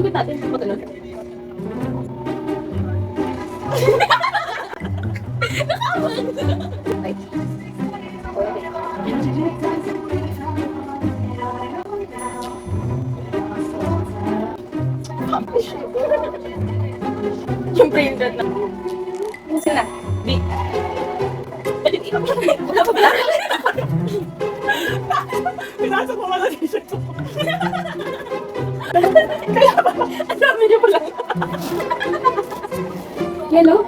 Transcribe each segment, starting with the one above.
Sungkit natin. Matulog. Ay. Yung brain dead na. Sino na? B. Wala pa pala. Pinasok mo pala t-shirt ko. Kaya ba? Ang dami niyo pala. Yellow?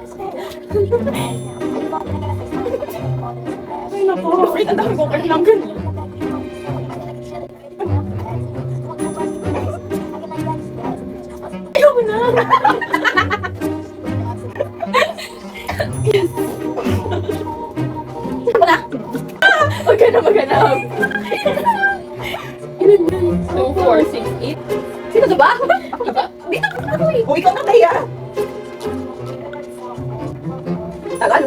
Ay, naku. Wait, ang dami ko kayo lang ganyan. Ayaw na. Yes. Wala. Huwag ka na maghanap. Ilan yan? 2, 4, 6, 8. Sino to ba? Ako ba? Dito ka na ako eh. O, ikaw na tayo. Tagal.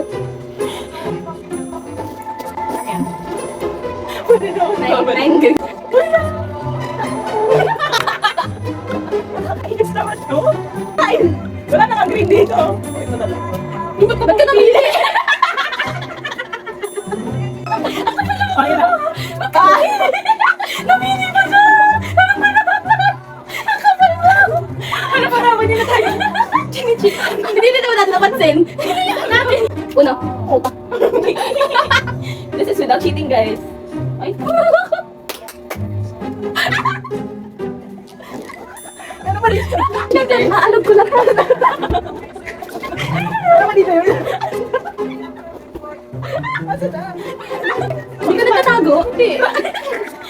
Pwede na ako naman. 9 ganyan. Ayos naman to. Ay, wala na nga green dito. Ito na lang. Ba't ka namili? Ay, na. Ay! Namili pa siya! Ang kapal mo! Ano pa naman yun na tayo? Chinichi. Hindi na naman natin napansin. Namin. Uno. Opa. This is without cheating, guys. Ay. Ano ba dito? Naalog ko lang. Ano ba dito yun? Hindi ka nagtatago? Hindi.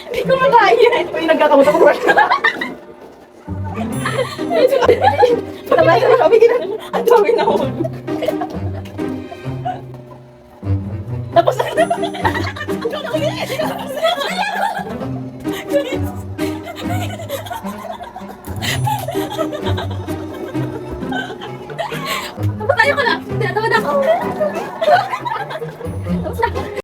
Hindi ko makaya. Uy, nagkakamot ako. Sabay ka Sabi ka na. Ang dami na ako. Tapos na. Tapos tayo ka na. Tinatawad ako.